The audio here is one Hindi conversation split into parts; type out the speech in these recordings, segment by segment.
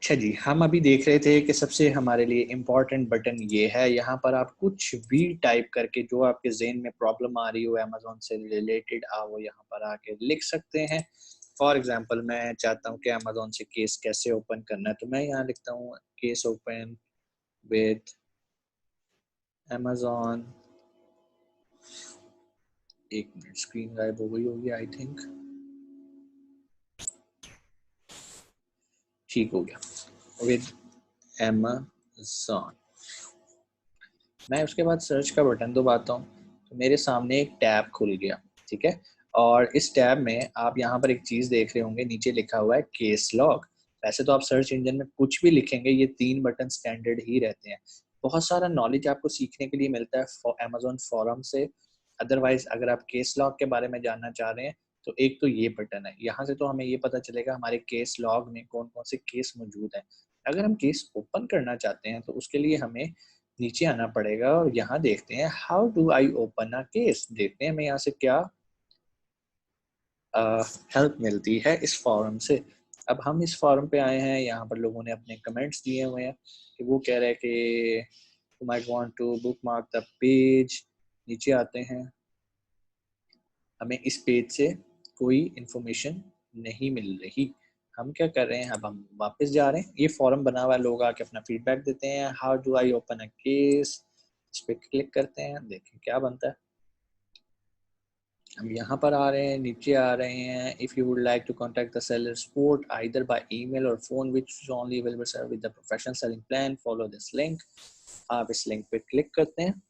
अच्छा जी, हम अभी देख रहे थे कि सबसे हमारे लिए इम्पोर्टेंट बटन ये है। यहाँ पर आप कुछ भी टाइप करके जो आपके ज़हन में प्रॉब्लम आ रही हो अमेज़न से रिलेटेड, आप वो यहाँ पर आके लिख सकते हैं। फॉर एग्ज़ाम्पल मैं चाहता हूँ कि अमेज़न से केस कैसे ओपन करना है, तो मैं यहाँ लिखता हूँ केस ओपन विद अमेज़न। एक मिनट, स्क्रीन गायब हो गई होगी आई थिंक। ठीक हो गया, विद अमेज़न। मैं उसके बाद सर्च का बटन दबाता हूँ तो मेरे सामने एक टैब खुल गया, ठीक है। और इस टैब में आप यहाँ पर एक चीज़ देख रहे होंगे, नीचे लिखा हुआ है केस लॉग। वैसे तो आप सर्च इंजन में कुछ भी लिखेंगे, ये 3 बटन स्टैंडर्ड ही रहते हैं। बहुत सारा नॉलेज आपको सीखने के लिए मिलता है अमेज़न फोरम से। अदरवाइज अगर आप केस लॉग के बारे में जानना चाह रहे हैं तो एक तो ये बटन है, यहाँ से तो हमें ये पता चलेगा हमारे केस लॉग में कौन कौन से केस मौजूद हैं। अगर हम केस ओपन करना चाहते हैं तो उसके लिए हमें नीचे आना पड़ेगा और यहाँ देखते हैं how do I open a case. देखते हैं हमें यहाँ से क्या हेल्प मिलती है इस फॉरम से। अब हम इस फॉरम पे आए हैं, यहाँ पर लोगों ने अपने कमेंट्स दिए हुए हैं कि वो कह रहे हैं कि you might want to bookmark the page. नीचे आते हैं, हमें इस पेज से कोई इंफॉर्मेशन नहीं मिल रही। हम क्या कर रहे हैं, अब हम वापस जा रहे हैं। ये फॉरम बना हुआ है, लोग आके अपना फीडबैक देते हैं। How do I open a case, इस पे क्लिक करते हैं, देखें क्या बनता है। हम यहाँ पर आ रहे हैं, नीचे आ रहे हैं। If you would like to contact the seller support either by email or phone which is only available sir with the professional selling plan, follow this link. आप इस लिंक पे क्लिक करते हैं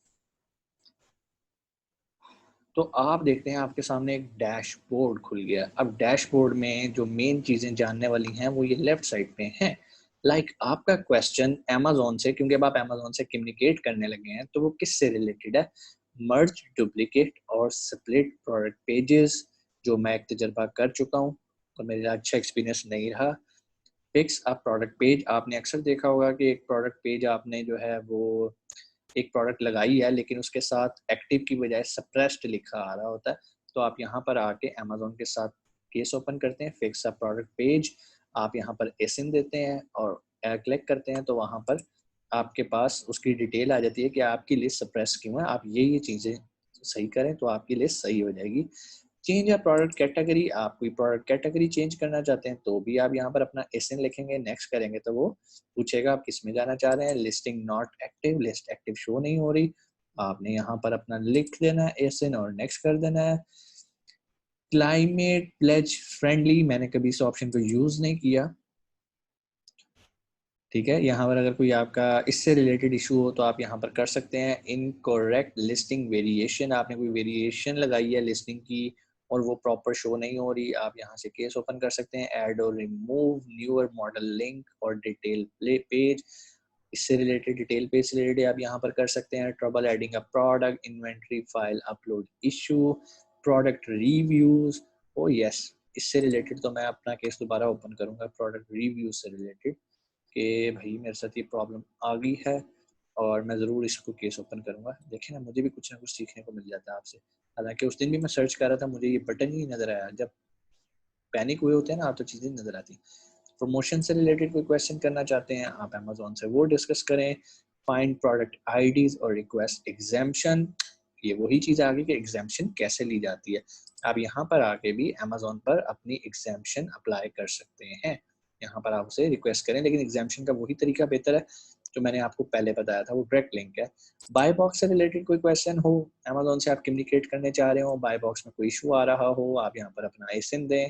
तो आप देखते हैं आपके सामने एक डैशबोर्ड खुल गया। अब डैशबोर्ड में जो मेन चीज़ें जानने वाली हैं वो ये लेफ्ट साइड पे हैं। आपका क्वेश्चन अमेज़न से, क्योंकि अब आप अमेज़न से कम्युनिकेट करने लगे हैं, तो वो किससे रिलेटेड है? मर्ज, डुप्लीकेट और स्प्लिट प्रोडक्ट पेजेस, जो मैं एक तजर्बा कर चुका हूँ और मेरा अच्छा एक्सपीरियंस नहीं रहा। फिक्स अ प्रोडक्ट पेज, आपने अक्सर देखा होगा कि एक प्रोडक्ट पेज आपने जो है वो एक प्रोडक्ट लगाई है लेकिन उसके साथ एक्टिव की बजाय सप्रेस्ड लिखा आ रहा होता है। तो आप यहाँ पर आके अमेज़न के साथ केस ओपन करते हैं, फिक्स अ प्रोडक्ट पेज। आप यहाँ पर एसिन देते हैं और क्लिक करते हैं तो वहाँ पर आपके पास उसकी डिटेल आ जाती है कि आपकी लिस्ट सप्रेस क्यों है। आप ये चीज़ें सही करें तो आपकी लिस्ट सही हो जाएगी। चेंज या प्रोडक्ट कैटेगरी, आप कोई प्रोडक्ट कैटेगरी चेंज करना चाहते हैं तो भी आप यहाँ पर अपना एसएन लिखेंगे, नेक्स्ट करेंगे तो वो पूछेगा आप किस में जाना चाह रहे हैं। Listing not active, list active show नहीं हो रही, आपने यहाँ पर अपना लिख देना है एसएन और नेक्स्ट कर देना है। क्लाइमेट प्लेज फ्रेंडली, मैंने कभी इस ऑप्शन को यूज नहीं किया, ठीक है। यहाँ पर अगर कोई आपका इससे रिलेटेड इशू हो तो आप यहाँ पर कर सकते हैं। इनकरेक्ट लिस्टिंग वेरिएशन, आपने कोई वेरिएशन लगाई है लिस्टिंग की और वो प्रॉपर शो नहीं हो रही, आप यहाँ से केस ओपन कर सकते हैं। ऐड और रिमूव न्यूअर मॉडल लिंक और डिटेल पेज, इससे रिलेटेड डिटेल पेज से रिलेटेड आप यहाँ पर कर सकते हैं। Trouble adding a product, inventory file upload issue, product reviews. O yes, इससे रिलेटेड तो मैं अपना केस दोबारा ओपन करूँगा प्रोडक्ट रिव्यूज से रिलेटेड कि भाई मेरे साथ ये प्रॉब्लम आ गई है और मैं ज़रूर इसको केस ओपन करूँगा। देखें ना, मुझे भी कुछ ना कुछ सीखने को मिल जाता है आपसे। हालांकि उस दिन भी मैं सर्च कर रहा था, मुझे ये बटन ही नज़र आया। जब पैनिक हुए होते हैं ना तो चीज़ें नज़र आती। प्रमोशन से रिलेटेड कोई क्वेश्चन करना चाहते हैं आप अमेज़न से वो डिस्कस करें। फाइंड प्रोडक्ट आईडीज और रिक्वेस्ट एग्जाम्पशन, ये वही चीज़ आ गई कि एग्जाम्पशन कैसे ली जाती है। आप यहाँ पर आके भी अमेज़न पर अपनी एग्जाम्पशन अप्लाई कर सकते हैं। यहाँ पर आप उसे रिक्वेस्ट करें, लेकिन एग्जाम्पशन का वही तरीका बेहतर है जो मैंने आपको पहले बताया था, वो डायरेक्ट लिंक है। बाय बॉक्स से रिलेटेड कोई क्वेश्चन हो, अमेज़न से आप कम्युनिकेट करने चाह रहे हो, बाय बॉक्स में कोई इशू आ रहा हो, आप यहाँ पर अपना एसिन दें,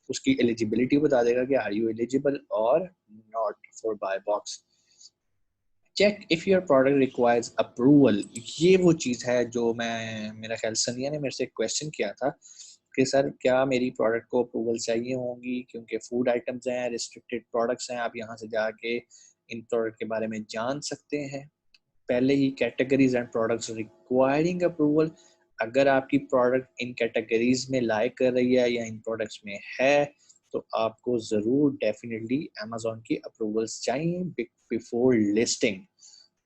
उसकी एलिजिबिलिटी बता देगा कि आर यू एलिजिबल और not for buy box. Check if your product requires approval, ये वो चीज़ है जो मैं, मेरा ख्याल सनिया ने मेरे से क्वेश्चन किया था कि सर क्या मेरी प्रोडक्ट को अप्रूवल चाहिए होंगी, क्योंकि फूड आइटम्स हैं, रिस्ट्रिक्टेड प्रोडक्ट्स हैं। आप यहाँ से जाके इन प्रोडक्ट के बारे में जान सकते हैं। पहले ही categories and products requiring approval, अगर आपकी प्रोडक्ट इन कैटेगरीज में लाई कर रही है या इन प्रोडक्ट्स में है तो आपको ज़रूर डेफिनेटली अमेज़न की अप्रूवल्स चाहिए बिफोर लिस्टिंग।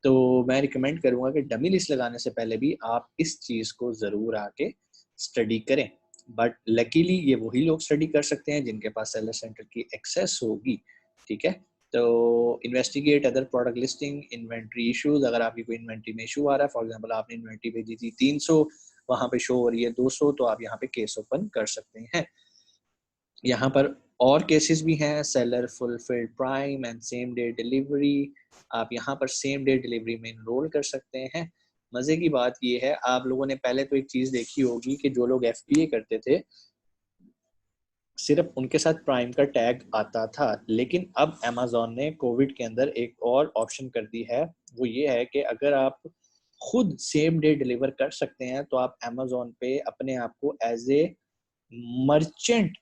तो मैं रिकमेंड करूँगा कि डमी लिस्ट लगाने से पहले भी आप इस चीज़ को ज़रूर आके स्टडी करें। बट लकीली ये वही लोग स्टडी कर सकते हैं जिनके पास सेलर सेंटर की एक्सेस होगी, ठीक है। तो investigate other product listing, inventory issues, अगर आपकी कोई इन्वेंट्री में इशू आ रहा है, फॉर एग्जांपल आपने इन्वेंट्री भेजी थी 300, वहां पे शो हो रही है 200, तो आप यहाँ पे केस ओपन कर सकते हैं। यहाँ पर और केसेस भी हैं, seller fulfilled prime and same day delivery, आप यहाँ पर सेम डे डिलीवरी में इनरोल कर सकते हैं। मजे की बात ये है, आप लोगों ने पहले तो एक चीज देखी होगी कि जो लोग एफपीए करते थे सिर्फ उनके साथ प्राइम का टैग आता था, लेकिन अब अमेजोन ने कोविड के अंदर एक और ऑप्शन कर दी है, वो ये है कि अगर आप खुद सेम डे डिलीवर कर सकते हैं तो आप अमेजोन पे अपने आप को एज ए मर्चेंट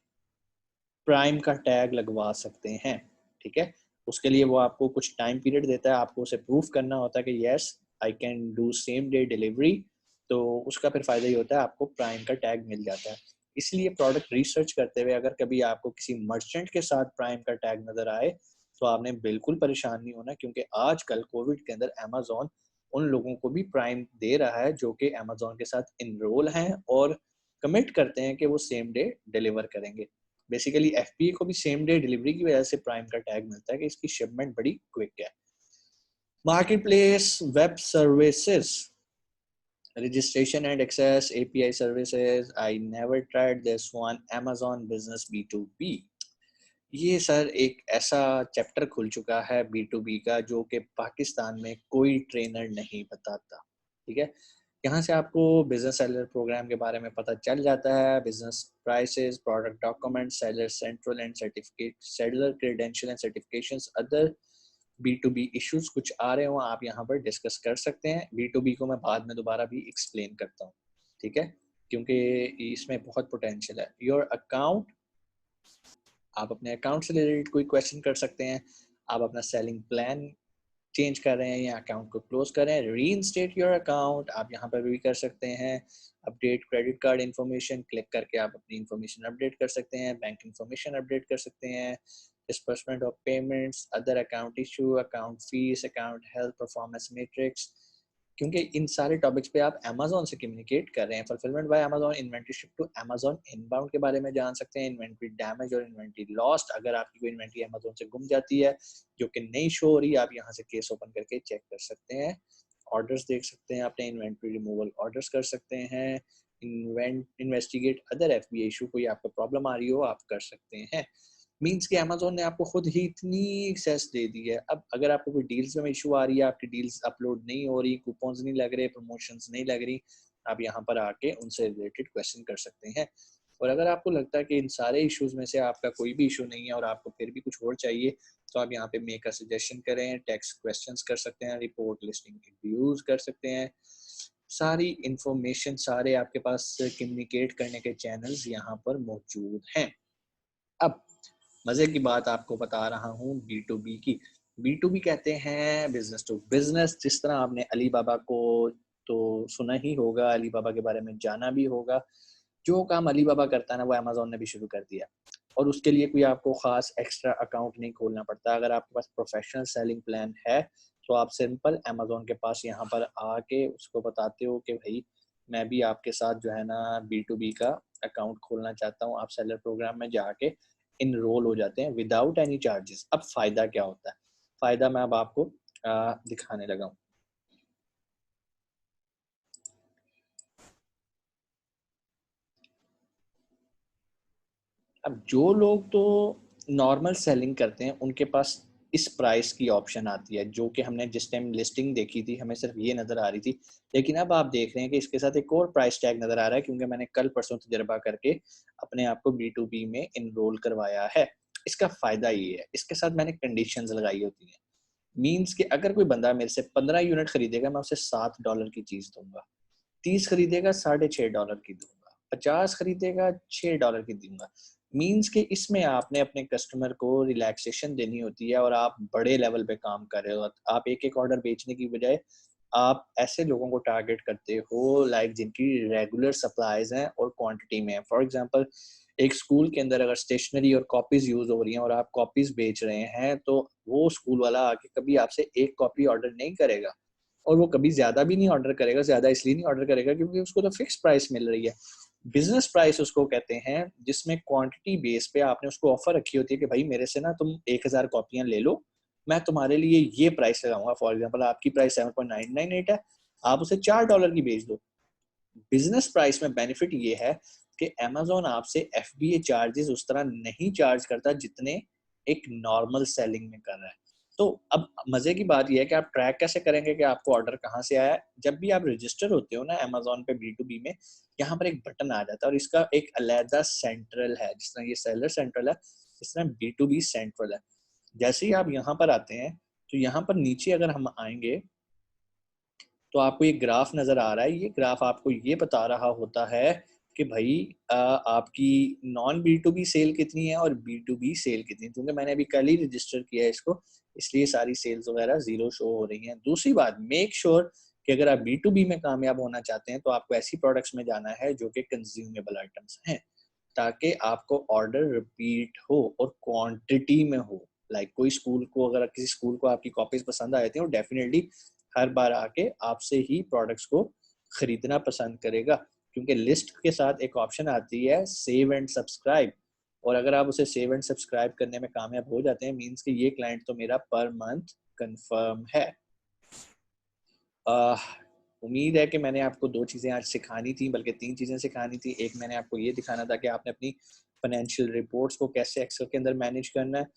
प्राइम का टैग लगवा सकते हैं। ठीक है, उसके लिए वो आपको कुछ टाइम पीरियड देता है, आपको उसे प्रूफ करना होता है कि yes I can do same day delivery, तो उसका फिर फायदा ही होता है आपको प्राइम का टैग मिल जाता है। इसलिए प्रोडक्ट रिसर्च करते हुए अगर कभी आपको किसी मर्चेंट के साथ प्राइम का टैग नजर आए तो आपने बिल्कुल परेशान नहीं होना, क्योंकि आजकल कोविड के अंदर अमेजोन उन लोगों को भी प्राइम दे रहा है जो कि अमेजोन के साथ इनरोल हैं और कमिट करते हैं कि वो सेम डे डिलीवर करेंगे। बेसिकली एफपीए को भी सेम डे डिलीवरी की वजह से प्राइम का टैग मिलता है कि इसकी शिपमेंट बड़ी क्विक है। Market place web services, registration and access API services, I never tried this one, Amazon business B2B। ये सर एक ऐसा चैप्टर खुल चुका है B2B का जो कि पाकिस्तान में कोई ट्रेनर नहीं बताता। ठीक है, यहाँ से आपको बिजनेस सेलर प्रोग्राम के बारे में पता चल जाता है, business prices, product document, seller central and certificate, seller credential and certifications, other B2B issues कुछ आ रहे हो आप यहाँ पर डिस्कस कर सकते हैं। B2B को मैं बाद में दोबारा भी एक्सप्लेन करता हूँ, ठीक है, क्योंकि इसमें बहुत पोटेंशियल है। योर अकाउंट, आप अपने अकाउंट से रिलेटेड कोई क्वेश्चन कर सकते हैं, आप अपना सेलिंग प्लान चेंज कर रहे हैं या अकाउंट को क्लोज कर रहे हैं, री इंस्टेट योर अकाउंट आप यहाँ पर भी कर सकते हैं, update credit card information, click करके आप अपनी इन्फॉर्मेशन अपडेट कर सकते हैं, बैंक इन्फॉर्मेशन अपडेट कर सकते हैं, disbursement of payments, other account issue, account fees, account health, performance matrix, क्योंकि इन सारे टॉपिक्स पे आप अमेजोन से कम्युनिकेट कर रहे हैं। Fulfillment by Amazon, inventory ship to Amazon inbound के बारे में जान सकते हैं, इन्वेंट्री डैमेज और इन्वेंट्री लॉस्ट, अगर आपकी कोई इन्वेंट्री अमेजोन से गुम जाती है जो कि नहीं शो हो रही, आप यहाँ से केस ओपन करके चेक कर सकते हैं, ऑर्डर्स देख सकते हैं, अपने इन्वेंट्री रिमूवल ऑर्डर्स कर सकते हैं, इन्वेस्टिगेट अदर एफबीए इशू, कोई आपको प्रॉब्लम आ रही हो आप कर सकते हैं। मीन्स कि अमेजोन ने आपको खुद ही इतनी एक्सेस दे दी है। अब अगर आपको कोई डील्स में इशू आ रही है, आपकी डील्स अपलोड नहीं हो रही, कूपन्स नहीं लग रहे, प्रमोशंस नहीं लग रही, आप यहाँ पर आके उनसे रिलेटेड क्वेश्चन कर सकते हैं। और अगर आपको लगता है कि इन सारे इश्यूज में से आपका कोई भी इशू नहीं है और आपको फिर भी कुछ और चाहिए, तो आप यहाँ पे मेक अ सजेशन करें, टेक्स्ट क्वेश्चंस कर सकते हैं, रिपोर्ट लिस्टिंग व्यूज कर सकते हैं, सारी इंफॉर्मेशन, सारे आपके पास कम्युनिकेट करने के चैनल्स यहाँ पर मौजूद हैं। अब मजे की बात आपको बता रहा हूँ B2B की। B2B कहते हैं बिजनेस टू बिजनेस। जिस तरह आपने अली बाबा को तो सुना ही होगा, अली बाबा के बारे में जाना भी होगा, जो काम अली बाबा करता है ना वो अमेजोन ने भी शुरू कर दिया, और उसके लिए कोई आपको खास एक्स्ट्रा अकाउंट नहीं खोलना पड़ता। अगर आपके पास प्रोफेशनल सेलिंग प्लान है तो आप सिंपल अमेजोन के पास यहाँ पर आके उसको बताते हो कि भाई मैं भी आपके साथ जो है ना B2B का अकाउंट खोलना चाहता हूँ, आप सेलर प्रोग्राम में जाके इनरोल हो जाते हैं विदाउट एनी चार्जेस। अब फायदा क्या होता है, फायदा मैं अब आपको दिखाने लगा हूँ। अब जो लोग तो नॉर्मल सेलिंग करते हैं उनके पास इस प्राइस की ऑप्शन आती है, जो कि हमने जिस टाइम लिस्टिंग देखी थी हमें सिर्फ ये नज़र आ रही थी, लेकिन अब आप देख रहे हैं कि इसके साथ एक और प्राइस टैग नज़र आ रहा है, क्योंकि मैंने कल परसों तजर्बा करके अपने आप को B2B में इनरोल करवाया है। इसका फ़ायदा ये है, इसके साथ मैंने कंडीशंस लगाई होती हैं। मीन्स कि अगर कोई बंदा मेरे से 15 यूनिट खरीदेगा मैं उसे $7 की चीज़ दूंगा, 30 खरीदेगा $6.5 की दूंगा, 50 खरीदेगा $6 की दूंगा। मीन्स कि इसमें आपने अपने कस्टमर को रिलैक्सेशन देनी होती है और आप बड़े लेवल पे काम कर रहे हो। आप एक एक ऑर्डर बेचने की बजाय आप ऐसे लोगों को टारगेट करते हो लाइक जिनकी रेगुलर सप्लाईज हैं और क्वांटिटी में है। फॉर एग्जांपल एक स्कूल के अंदर अगर स्टेशनरी और कॉपीज यूज हो रही हैं और आप कॉपीज बेच रहे हैं, तो वो स्कूल वाला आके कभी आपसे एक कॉपी ऑर्डर नहीं करेगा, और वो कभी ज्यादा भी नहीं ऑर्डर करेगा। ज्यादा इसलिए नहीं ऑर्डर करेगा क्योंकि उसको तो फिक्स प्राइस मिल रही है। बिजनेस प्राइस उसको कहते हैं जिसमें क्वांटिटी बेस पे आपने उसको ऑफर रखी होती है कि भाई मेरे से ना तुम 1000 कॉपियां ले लो मैं तुम्हारे लिए ये प्राइस लगाऊंगा, फॉर एग्जांपल आपकी प्राइस 7.998 है, आप उसे $4 की बेच दो। बिजनेस प्राइस में बेनिफिट ये है कि Amazon आपसे FBA चार्जेस उस तरह नहीं चार्ज करता जितने एक नॉर्मल सेलिंग में कर रहा है। तो अब मजे की बात यह है कि आप ट्रैक कैसे करेंगे कि आपको ऑर्डर कहाँ से आया है। जब भी आप रजिस्टर होते हो ना Amazon पे B2B में, यहाँ पर एक बटन आ जाता है और इसका एक अलहदा सेंट्रल है, जिस तरह ये सेलर सेंट्रल है इस तरह B2B सेंट्रल है। जैसे ही आप यहाँ पर आते हैं तो यहाँ पर नीचे अगर हम आएंगे तो आपको ये ग्राफ नजर आ रहा है। ये ग्राफ आपको ये बता रहा होता है कि भाई आपकी नॉन B2B सेल कितनी है और B2B सेल कितनी है। क्योंकि मैंने अभी कल ही रजिस्टर किया है इसको, इसलिए सारी सेल्स वगैरह जीरो शो हो रही हैं। दूसरी बात, मेक श्योर कि अगर आप B2B में कामयाब होना चाहते हैं तो आपको ऐसी प्रोडक्ट्स में जाना है जो कि कंज्यूमेबल आइटम्स हैं, ताकि आपको ऑर्डर रिपीट हो और क्वांटिटी में हो। लाइक कोई स्कूल को, अगर किसी स्कूल को आपकी कॉपीज पसंद आ जाती हैं, वो डेफिनेटली हर बार आके आपसे ही प्रोडक्ट्स को खरीदना पसंद करेगा। क्योंकि लिस्ट के साथ एक ऑप्शन आती है सेव एंड सब्सक्राइब, और अगर आप उसे सेव एंड सब्सक्राइब करने में कामयाब हो जाते हैं, मींस कि ये क्लाइंट तो मेरा पर मंथ कंफर्म है। उम्मीद है कि मैंने आपको 2 चीज़ें आज सिखानी थी, बल्कि 3 चीज़ें सिखानी थी। एक, मैंने आपको ये दिखाना था कि आपने अपनी फाइनेंशियल रिपोर्ट्स को कैसे एक्सेल के अंदर मैनेज करना है।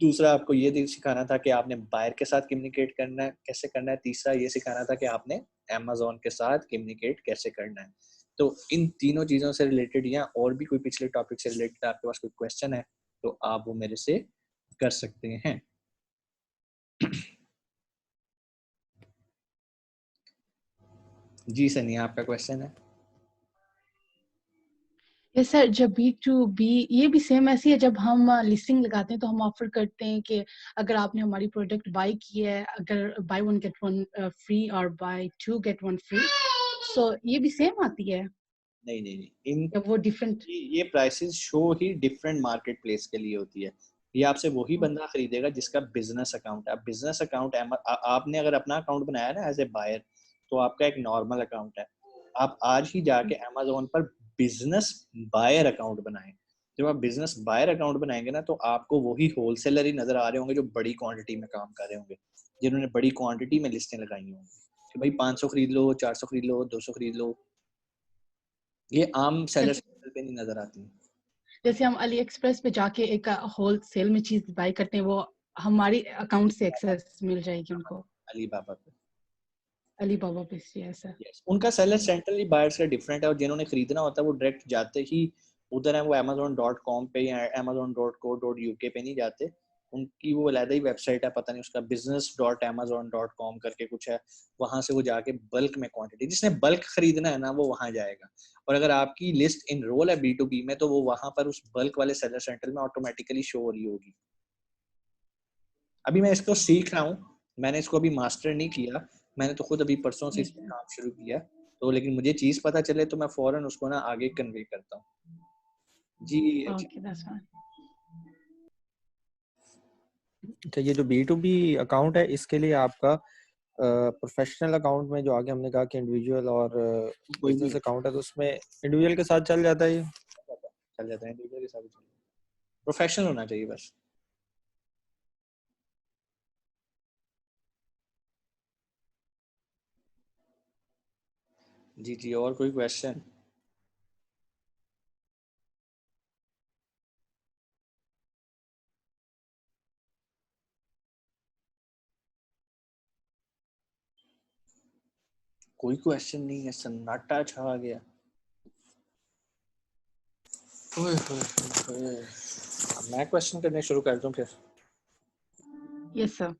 दूसरा, आपको ये सिखाना था कि आपने बायर के साथ कम्युनिकेट करना है, कैसे करना है। तीसरा, ये सिखाना था कि आपने अमेज़न के साथ कम्युनिकेट कैसे करना है। तो इन तीनों चीज़ों से रिलेटेड या और भी कोई पिछले टॉपिक से रिलेटेड आपके पास कोई क्वेश्चन है तो आप वो मेरे से कर सकते हैं। जी सनी, आपका क्वेश्चन है? यस सर, जब B2B ये भी सेम ऐसी है, जब हम लिस्टिंग लगाते हैं तो हम ऑफर करते हैं कि अगर आपने हमारी प्रोडक्ट बाय की है, अगर बाय 1 गेट 1 फ्री और बाय 2 गेट 1 फ्री, सो ये भी सेम आती है नहीं नहीं नहीं, इन या वो डिफरेंट? ये प्राइसेस शो ही डिफरेंट मार्केट प्लेस के लिए होती है। ये आपसे वही बंदा खरीदेगा जिसका बिजनेस अकाउंट है। अब बिजनेस अकाउंट आपने अगर अपना अकाउंट बनाया ना एज ए बायर, तो आपका एक नॉर्मल अकाउंट है। आप आज ही जाके अमेज़न पर बिजनेस बायर अकाउंट बनाएं। जब आप बिजनेस बायर अकाउंट बनाएंगे ना, तो आपको वही होलसेलर ही नजर आ रहे होंगे जो बड़ी क्वांटिटी में काम कर रहे होंगे, जिन्होंने बड़ी क्वांटिटी में लिस्टें लगाई होंगी कि भाई 500 खरीद लो, 400 खरीद लो, 200 खरीद लो। ये आम सेलर पे नहीं नजर आती। जैसे हम अली एक्सप्रेस पे जाके एक होलसेल में चीज बाय करते हैं, वो हमारी अकाउंट से एक्सेस मिल जाएगी उनको। अलीबाबा पे, अली बाबा पे ऐसा? yes. उनका सेलर सेंट्रली बायर्स का डिफरेंट है, और जिन्होंने खरीदना होता है वो डायरेक्ट जाते ही उधर है। वो amazon.com पे या amazon.co.uk पे नहीं जाते। उनकी वो अलग ही वेबसाइट है, पता नहीं उसका business.amazon.com करके कुछ है। वहां से वो जाके बल्क में क्वांटिटी, जिसने बल्क खरीदना है ना, वो वहां जाएगा। और अगर आपकी लिस्ट इनरोल है B2B में, तो वो वहां पर उस बल्क वाले सेलर सेंटर में ऑटोमेटिकली शो हो रही होगी। अभी मैं इसको सीख रहा हूँ, मैंने इसको अभी मास्टर नहीं किया, मैंने तो खुद अभी परसों से इस पे काम शुरू किया। तो लेकिन मुझे चीज पता चले तो मैं फौरन उसको ना आगे कन्वे करता हूँ। जी अच्छा। Okay, that's fine. अच्छा, ये जो B2B अकाउंट है, इसके लिए आपका प्रोफेशनल अकाउंट में जो आगे हमने कहा कि इंडिविजुअल और कोई भी बिजनेस अकाउंट है, तो उसमें इंडिविजुअल के साथ चल जाता है ये? चल जाता है, इंडिविजुअल के साथ भी प्रोफेशनल होना चाहिए बस। जी जी, और कोई क्वेश्चन? कोई क्वेश्चन नहीं है, सन्नाटा छा गया। ओए होए होए। अब मैं क्वेश्चन करने शुरू कर दूं फिर? Yes sir.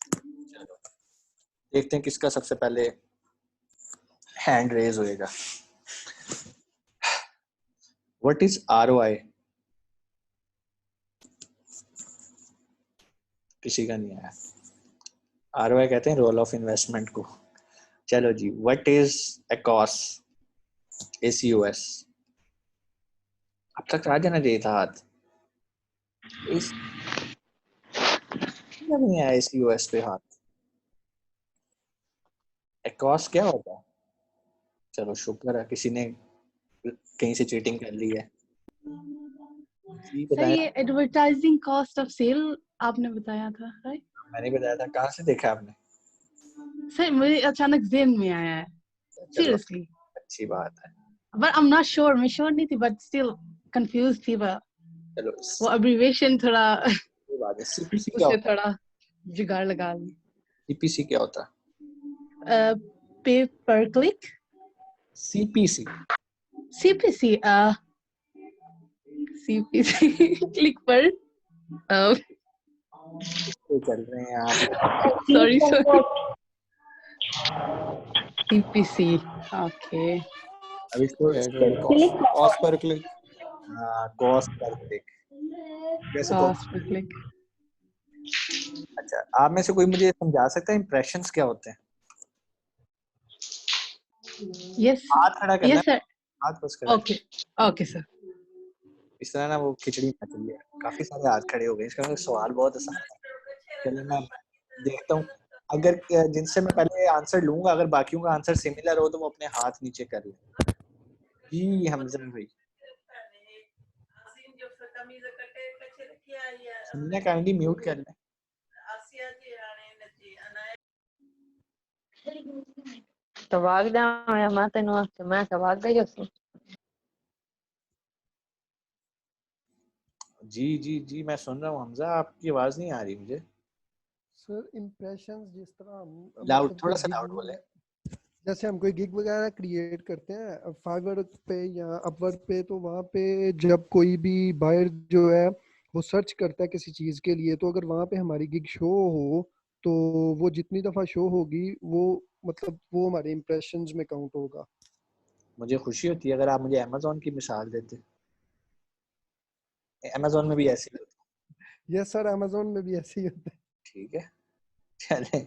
चलो देखते हैं किसका सबसे पहले हैंड रेज होएगा। What is ROI? किसी का नहीं आया। ROI कहते हैं रोल ऑफ इन्वेस्टमेंट को। चलो जी, व्हाट इज ACOS? ACOS अब तक आ जाना चाहिए था हाथ। इस नहीं आया ACOS पे हाथ। ACOS क्या होता है? चलो शुक्र है किसी ने कहीं से चीटिंग कर ली है। जी सर बताएं। ये एडवर्टाइजिंग कॉस्ट ऑफ सेल आपने बताया था, राइट? मैंने बताया था, कहाँ से देखा आपने? सर मुझे अचानक ज़हन में आया है, चलो सीरियसली, अच्छी बात है। But I am not sure, मैं श्योर नहीं थी, बट स्टिल कंफ्यूज थी, चलो वो अब्रिविएशन थोड़ा कोई बात है। सीपीसी क्या उससे होता है? थोड़ा जुगाड़ लगा ली। सीपीसी क्या होता है? पे पर click, CPC CPC, CPC click पर, तो चल रहे हैं आप। सॉरी सॉरी, सीपीसी, ओके, अब इसको cost per click. Cost per click. वैसे तो कॉस्ट पर क्लिक। अच्छा, आप में से कोई मुझे समझा सकता है इंप्रेशंस क्या होते हैं? यस, हाथ खड़ा करना यस है, सर, हाथ बस खड़ा है। Okay, okay sir. इस तरह ना वो खिचड़ी मच रही है, काफी सारे हाथ खड़े हो गए। इसका मतलब सवाल बहुत आसान है। चलिए मैं देखता हूँ, अगर जिनसे मैं पहले आंसर लूंगा, अगर बाकियों का आंसर सिमिलर हो तो वो अपने हाथ नीचे कर ले। जी हमजा भाई, सुनिए काइंडली म्यूट कर ले। Tawagda ya mata no मैं tawagda जसो जी जी जी मैं सुन रहा हूँ हमजा, आपकी आवाज नहीं आ रही मुझे। सर इम्प्रेशंस जिस तरह हम लाउड, मतलब थोड़ा कोई सा लाउड बोले। गिग, जैसे हम कोई गिग वगैरह क्रिएट करते हैं फाइवर पे या अपवर्क पे, तो वहाँ पे जब कोई भी बायर जो है वो सर्च करता है किसी चीज़ के लिए, तो अगर वहाँ पे हमारी गिग शो हो तो वो जितनी दफ़ा शो होगी वो मतलब वो हमारे इम्प्रेशंस में काउंट होगा। मुझे खुशी होती है अगर आप मुझे अमेज़न की मिसाल देते। अमेज़न में भी ऐसे ही होता यस सर, अमेजोन में भी ऐसे ही होता है। है। ठीक है चले,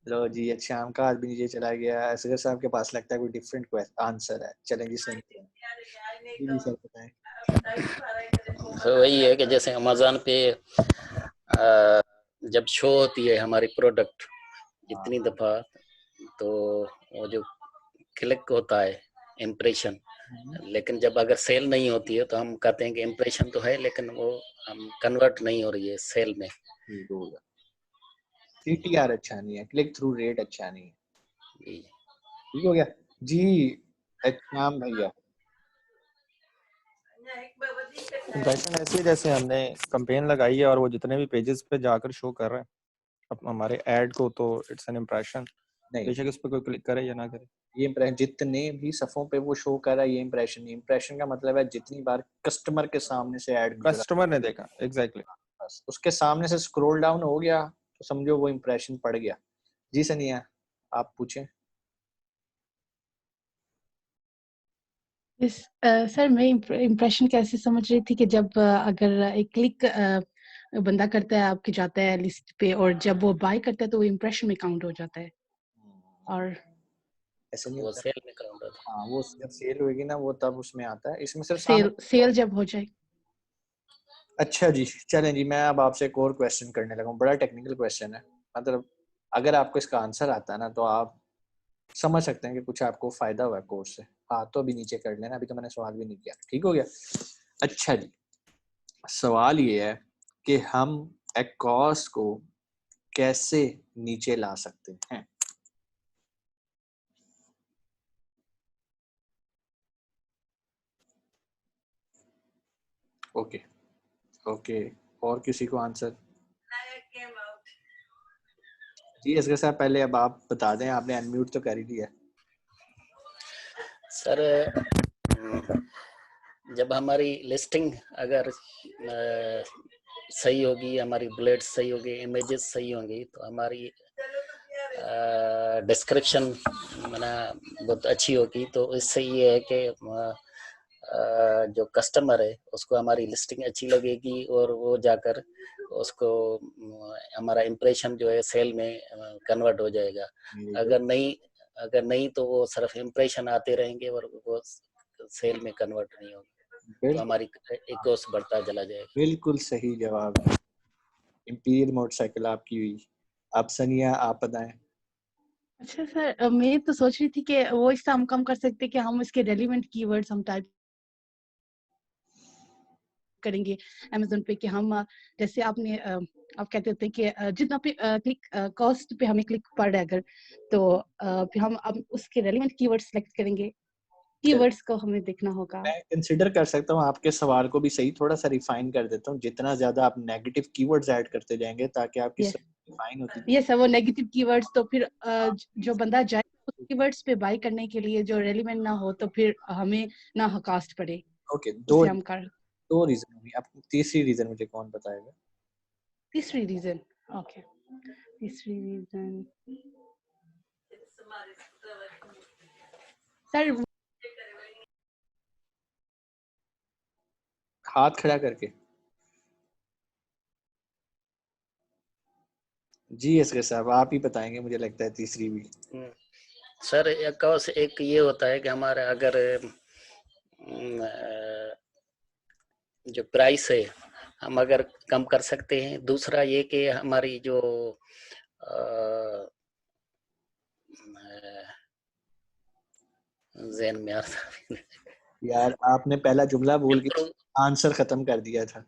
लो जी अच्छा, शाम का आज भी नीचे चला गया। असगर साहब के पास लगता है कोई डिफरेंट आंसर है। चलें जी सही है। जी सर बताएं। तो वही है कि जैसे अमेज़न पे जब शो होती है हमारी प्रोडक्ट इतनी दफ़ा, तो वो जो क्लिक होता है इम्प्रेशन, लेकिन जब अगर सेल नहीं होती है तो हम कहते हैं कि इम्प्रेशन तो है लेकिन वो हम कन्वर्ट नहीं हो रही है सेल में। ठीक हो गया। सीटीआर अच्छा नहीं है, क्लिक थ्रू रेट अच्छा नहीं है। जी। ठीक हो गया जी। श्याम भैया, इम्प्रेशन ऐसे ही जैसे हमने कैंपेन लगाई है और वो जितने भी पेजेस पे जाकर शो कर रहे हैं हमारे ऐड को, तो इट्स एन इम्प्रेशन। नहीं बेशक इस पर कोई क्लिक करे या ना करे। ये इम्प्रेशन जितने भी सफ़ों पे वो शो कर रहा है, ये इम्प्रेशन नहीं। इम्प्रेशन का मतलब है जितनी बार कस्टमर के सामने से ऐड गुजरा, कस्टमर ने देखा, एग्जैक्टली। बस उसके सामने से स्क्रॉल डाउन हो गया तो समझो वो इम्प्रेशन पड़ गया। जी सनिया आप पूछें। यस सर, मैं इम्प्रेशन कैसे समझ रही थी कि जब अगर एक क्लिक बंदा करता है, आपके जाता है लिस्ट पे, और जब वो बाय करता है तो वो इम्प्रेशन में काउंट हो जाता है, और ऐसे नहीं वो होता। सेल में काउंट होता हाँ वो जब सेल होगी ना वो तब उसमें आता है, इसमें सिर्फ सेल सामने। सेल जब हो जाए। अच्छा जी चलें जी, मैं अब आपसे एक और क्वेश्चन करने लगा हूँ। बड़ा टेक्निकल क्वेश्चन है, मतलब अगर आपको इसका आंसर आता है ना तो आप समझ सकते हैं कि कुछ आपको फायदा हुआ है कोर्स से। हाँ तो अभी नीचे कर लेना, अभी तो मैंने सवाल भी नहीं किया। ठीक हो गया। अच्छा जी, सवाल ये है कि हम एकॉस को कैसे नीचे ला सकते हैं। ओके ओके, और किसी को आंसर? जी असगर साहब पहले अब आप बता दें, आपने अनम्यूट तो कर ही दिया। सर। जब हमारी लिस्टिंग अगर सही होगी, हमारी बुलेट्स सही होगी, इमेजेस सही होंगी, तो हमारी डिस्क्रिप्शन मैंने बहुत अच्छी होगी, तो इससे ये है कि जो कस्टमर है उसको हमारी लिस्टिंग अच्छी लगेगी और वो जाकर उसको हमारा इम्प्रेशन जो है सेल में कन्वर्ट हो जाएगा। अगर नहीं तो वो सिर्फ इम्प्रेशन आते रहेंगे और वो सेल में कन्वर्ट नहीं होगा, तो हमारी इकोस बढ़ता चला जाएगा। बिल्कुल सही जवाब। इंपीरियल मोटरसाइकिल आपकी हुई। अब सनिया आप बताएं। अच्छा सर, मैं तो सोच रही थी कि वो इससे हम कम कर सकते कि हम इसके रेलिवेंट कीवर्ड्स हम टाइप। करेंगे Amazon पे कि हम जैसे आपने आप कहते थे कि जितना पे क्लिक कॉस्ट पे हमें क्लिक पड़ रहा है अगर तो फिर हम अब उसके रेलेवेंट कीवर्ड सेलेक्ट करेंगे, कीवर्ड्स को हमें देखना होगा। मैं कंसिडर कर सकता हूँ आपके सवाल को भी सही, थोड़ा सा रिफाइन कर देता हूँ। जितना ज्यादा आप नेगेटिव कीवर्ड्स ऐड करते जाएंगे ताकि आपकी Yes. रिफाइन होती ये सब वो नेगेटिव कीवर्ड्स तो फिर जो बंदा जाए उस कीवर्ड्स पे बाय करने के लिए जो रेलेवेंट ना हो तो फिर हमें ना कास्ट पड़े। ओके, उससे हम कर दो रीजन होगी। अब तीसरी रीजन मुझे कौन बताएगा? तीसरी रीजन ओके तीसरी रीजन सर हाथ खड़ा करके। जी असगर साहब आप ही बताएंगे, मुझे लगता है तीसरी भी। सर एक ये होता है कि हमारा अगर जो प्राइस है हम अगर कम कर सकते हैं। दूसरा ये कि हमारी जो ज़हन में आ रहा यार आपने पहला जुमला बोल के आंसर खत्म कर दिया था।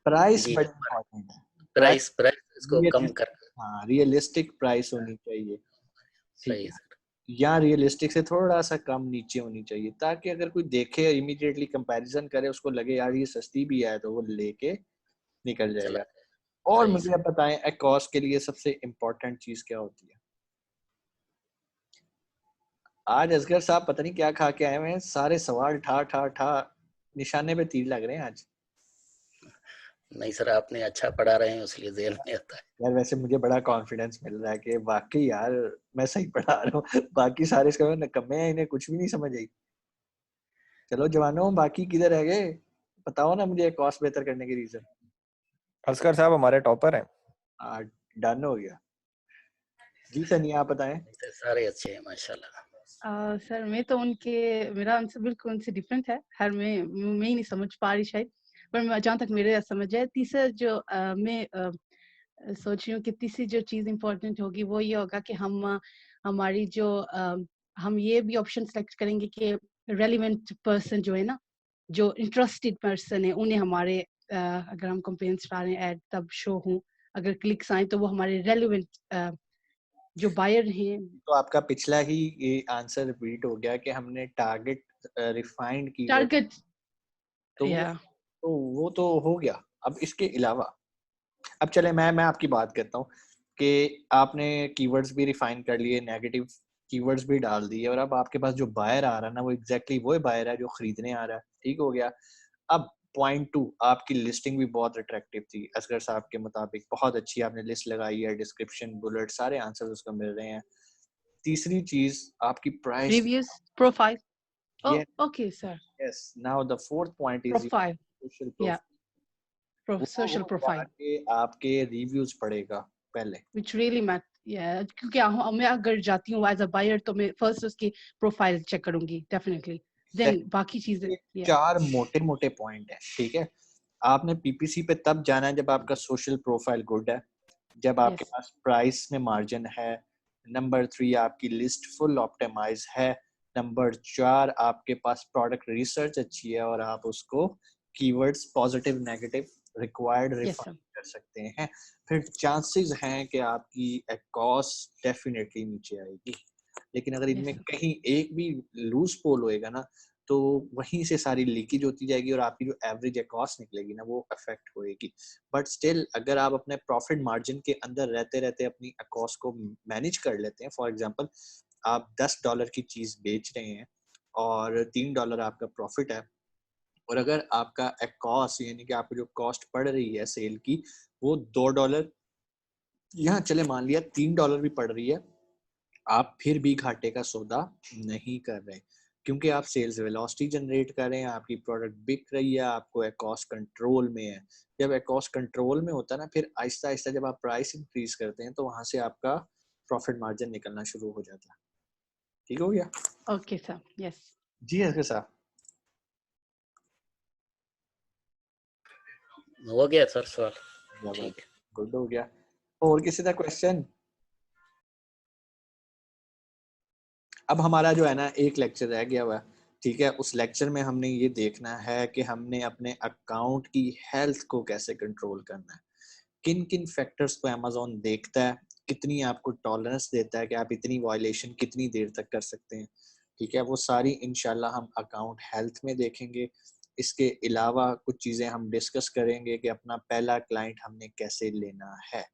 प्राइस जी, बड़ी इंपॉर्टेंट है। प्राइस इसको कम कर, हाँ रियलिस्टिक प्राइस होनी चाहिए, ठीक सही है, सर, या रियलिस्टिक से थोड़ा सा कम नीचे होनी चाहिए ताकि अगर कोई देखे इमीडिएटली कंपैरिजन करे उसको लगे यार ये सस्ती भी है तो वो लेके निकल चला जाएगा। और सही मुझे सर। अब बताएं एकॉस के लिए सबसे इम्पोर्टेंट चीज क्या होती है? आज असगर साहब पता नहीं क्या खा के आए हुए हैं, सारे सवाल ठा ठा ठा निशाने पे तीर लग रहे हैं आज। नहीं सर, आपने अच्छा पढ़ा रहे हैं इसलिए ज़हन में आता है। यार वैसे मुझे बड़ा कॉन्फिडेंस मिल रहा है कि वाकई यार मैं सही पढ़ा रहा हूँ। बाकी सारे इसके नकम्मे हैं, इन्हें कुछ भी नहीं समझ आई। चलो जवानों बाकी किधर रह गए, बताओ ना मुझे कॉस्ट बेहतर करने के रीजन। असगर साहब हमारे टॉपर हैं। डन हो गया जी। सनिया आप बताएं। सारे अच्छे हैं माशाल्लाह। सर मैं तो मेरा आंसर बिल्कुल उनसे डिफरेंट है। मैं ही नहीं समझ पा रही शायद, पर जहाँ तक मेरे समझ है तीसरा जो मैं सोच रही हूँ कि तीसरी जो चीज़ इम्पोर्टेंट होगी वो ये होगा कि हमारी जो हम ये भी ऑप्शन सेलेक्ट करेंगे कि रेलिवेंट पर्सन जो है ना, जो इंटरेस्टेड पर्सन है उन्हें हमारे अगर हम कंपेन चला रहे हैं ऐड तब शो हों, अगर क्लिक्स आए तो वो हमारे रेलिवेंट जो बायर हैं। तो आपका पिछला ही ये आंसर रिपीट हो गया कि हमने टारगेट रिफाइंड कीवर्ड, टारगेट तो या वो तो हो गया। अब इसके अलावा अब चले मैं आपकी बात करता हूँ कि आपने कीवर्ड्स भी रिफाइन कर लिए, नेगेटिव कीवर्ड्स भी डाल दिए, और अब आपके पास जो बायर आ रहा है ना वो एग्जैक्टली वो बायर है जो खरीदने आ रहा है, ठीक हो गया। अब पॉइंट 2, आपकी लिस्टिंग भी बहुत अट्रैक्टिव थी असगर साहब के मुताबिक, बहुत अच्छी आपने लिस्ट लगाई है, डिस्क्रिप्शन बुलेट सारे आंसर्स उसको मिल रहे हैं। तीसरी चीज आपकी प्राइस। रिव्यूज प्रोफाइल ये okay sir yes, now the fourth point is profile social या सोशल वो प्रोफाइल जाके आपके रिव्यूज पड़ेगा पहले। which really matter, क्योंकि मैं अगर जाती हूँ एज अ बायर तो मैं फर्स्ट उसकी प्रोफाइल चेक करूंगी डेफिनेटली, देन बाकी चीजें। चार मोटे मोटे पॉइंट है, ठीक है। आपने पीपीसी पे तब जाना है जब आपका सोशल प्रोफाइल गुड है, जब आपके Yes. पास प्राइस में मार्जिन है, नंबर 3 आपकी लिस्ट फुल ऑप्टिमाइज है, नंबर 4 आपके पास प्रोडक्ट रिसर्च अच्छी है और आप उसको keywords positive negative required Yes, sir. Refine कर सकते हैं। फिर चांसेस हैं कि आपकी कॉस्ट डेफिनेटली नीचे आएगी। लेकिन अगर Yes, इनमें sir. कहीं एक भी लूज पोल होएगा ना तो वहीं से सारी लीकेज होती जाएगी और आपकी जो एवरेज कॉस्ट निकलेगी ना वो अफेक्ट होएगी। बट स्टिल अगर आप अपने प्रॉफिट मार्जिन के अंदर रहते रहते अपनी कॉस्ट को मैनेज कर लेते हैं, फॉर एग्जांपल आप $10 की चीज बेच रहे हैं और $3 आपका प्रॉफिट है, और अगर आपका कॉस्ट यानी कि आपको जो कॉस्ट पड़ रही है सेल की वो $2, यहाँ चले मान लिया $3 भी पड़ रही है, आप फिर भी घाटे का सौदा नहीं कर रहे क्योंकि आप सेल्स वेलोसिटी जनरेट कर रहे हैं, आपकी प्रोडक्ट बिक रही है, आपको कॉस्ट कंट्रोल में है। जब कॉस्ट कंट्रोल में होता है ना, फिर आहिस्ता आहिस्ता जब आप प्राइस इंक्रीज करते हैं तो वहां से आपका प्रॉफिट मार्जिन निकलना शुरू हो जाता है। ठीक हो गया? Okay, sir. Yes. जी है साहब, हो गया सर सवाल, ठीक है। गुड हो गया। और किसी का क्वेश्चन? अब हमारा जो है ना एक लेक्चर रह गया हुआ है, ठीक है, उस लेक्चर में हमने ये देखना है कि हमने अपने अकाउंट की हेल्थ को कैसे कंट्रोल करना है, किन किन फैक्टर्स को अमेज़न देखता है, कितनी आपको टॉलरेंस देता है कि आप इतनी वायलेशन कितनी देर तक कर सकते हैं। ठीक है, वो सारी इंशाल्लाह हम अकाउंट हेल्थ में देखेंगे। इसके अलावा कुछ चीज़ें हम डिस्कस करेंगे कि अपना पहला क्लाइंट हमने कैसे लेना है।